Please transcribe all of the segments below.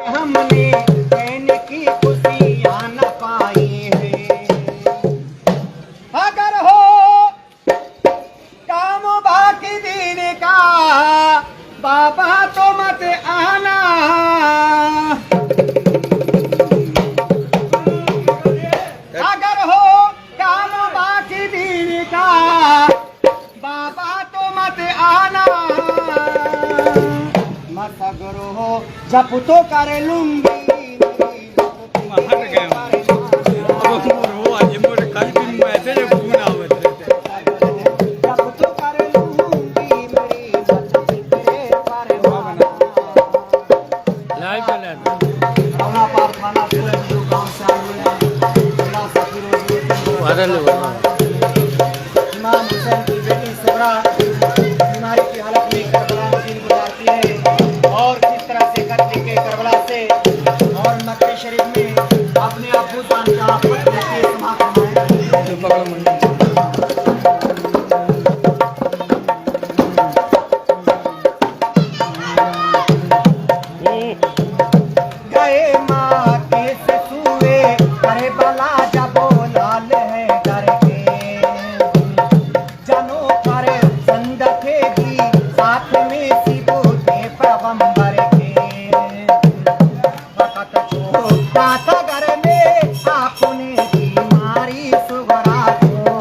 हमने कहने की खुशियां न पाई है। अगर हो काम बाकी दिन का बाबा तो मत आना। अगर हो काम बाकी दिन का बाबा तो मत आना। मसगरो हो जब तो कर लूंगी। इमाम हुसैन की बेटी सबरा बीमारी की हालत में करबला में गुजारती है और किस तरह से करते के करबला से और मक्के शरीफ में अपने अब्बू जान का पत्नी के समाप्त है। गए माँ के ससुए करे बला जब लाल है घर के जनो पर संदके भी साथ में सिबूते पैगंबर के वक्त छोटा था घर में आपने बीमारी सुगरा को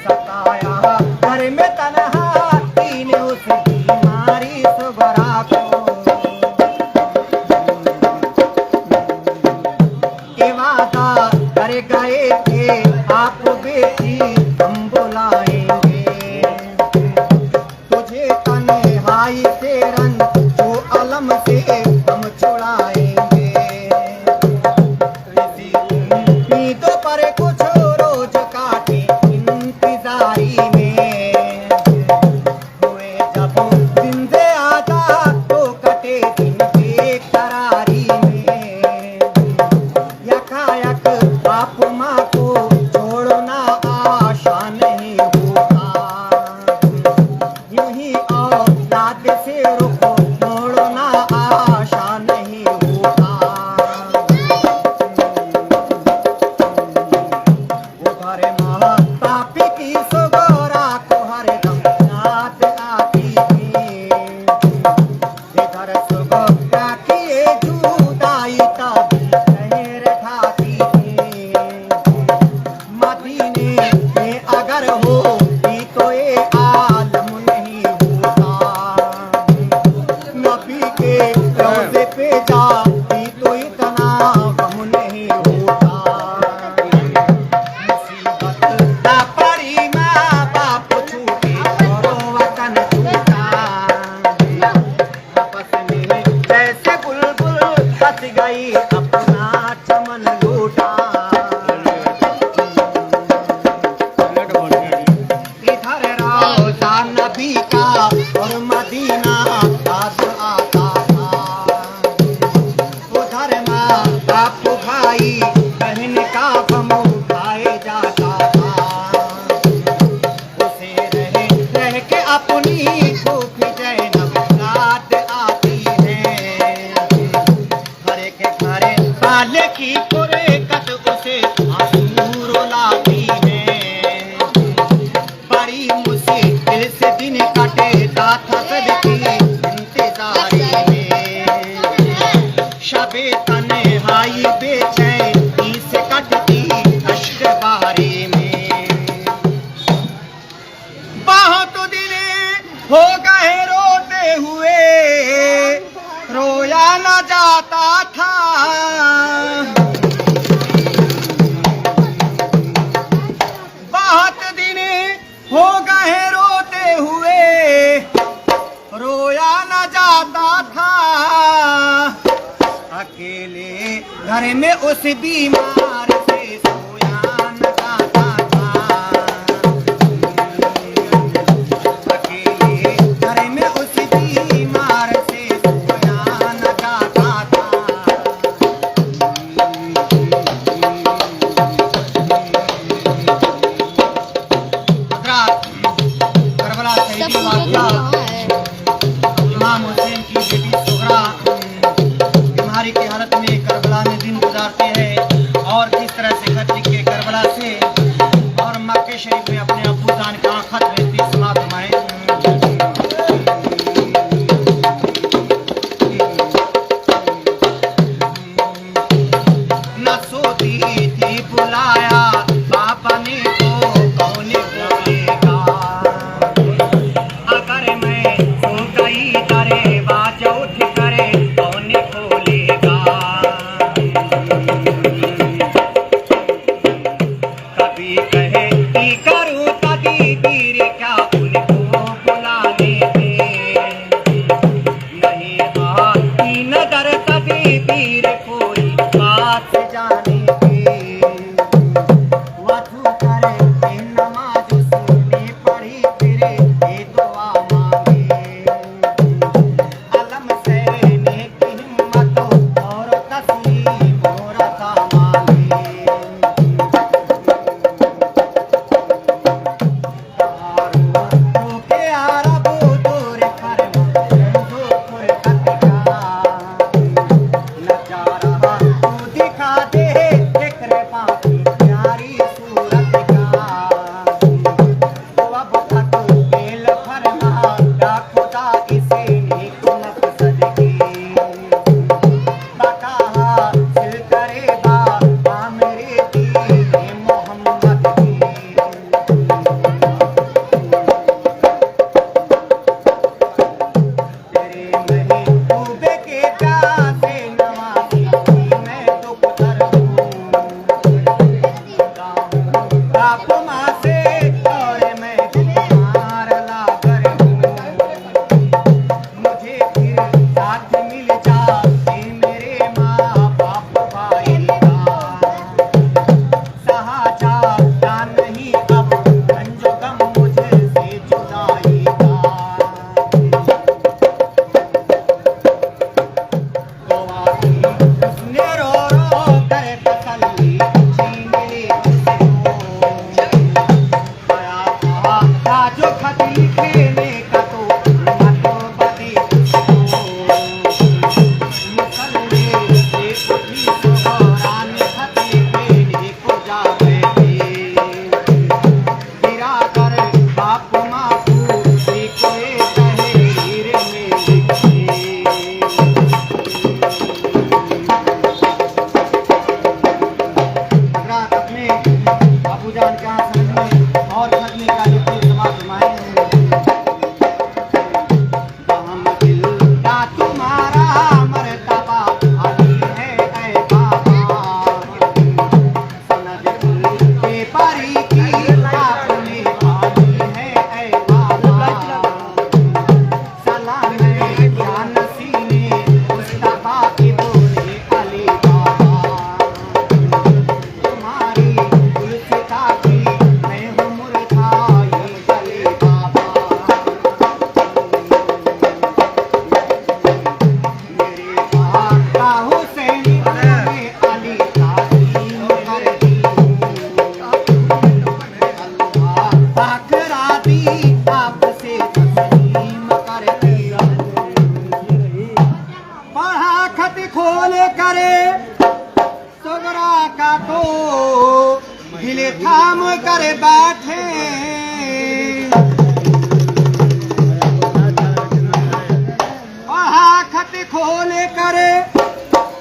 सताया घर में तन्हा तीन उस बीमारी सुगरा को वादा कर गए थे आप बेटी हम बुलाएंगे तुझे तन्हाई से रंग जो अलम से हम छुड़ाएंगे। उम्मीदों पर कुछ रोज काटे इंतजारी में हुए जब दिन से आता तो कटे दिन बेकरारी में। यकायक बाप माँ को छोड़ना आशा नहीं होता यूं ही औलाद से रुख मोड़ना आशा नहीं होता। उधर माँ बाप की सुगौरा को हरदम याद आती थी इधर सुगौरा की ये जुदाई तभी शहर ठाती थी। मदीने में अगर हो तो ये आलम नहीं होता नबी के रोज़े पे जाती तो इतना गम नहीं होता। मुसीबत ना पड़ी माँ बाप छूटे और वतन छूटा आपस में जैसे बुलबुल बच गई अपना चमन लूटा। इधर रोज़ा नबी का और मदीना याद आता था उधर माँ बाप भाई बहन का गम उठाए जाता था। उसे रह रह के अपनी खूब जैनब याद आती है घर के घरे बाले की पूरे कद उसे आंसू रुलाती है। बड़ी मुश्किल से दिन कटेगा था सबकी इंतजारी में शबे तन्हाई बेचैनी से कटती अश्क बारी में। बहुत दिन हो गए रोते हुए रोया न जाता था। बहुत दिन हो गए रोते हुए रोया न जाता था। अकेले घर में उस बीमार से सोया न जाता था। अकेले घर में उस बीमार से सोया न जाता था। करबला शहीदी वाक़या इमाम हुसैन की बेटी सुगरा नजर कभी तीर कोई बात जाने के वधू करे नमाज उसने पढ़ी फिर ये दुआ मांगे अलम से ने की हिम्मत और तस्लीम और मांगे हिले थाम कर बैठे वहाँ खत खोले करे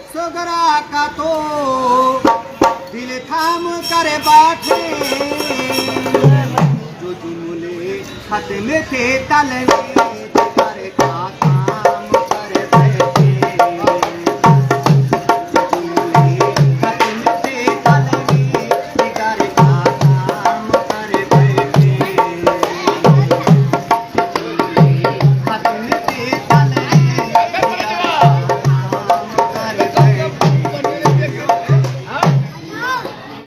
सोगरा का तो दिल थाम कर बैठे जो जुमले खत में थे तलने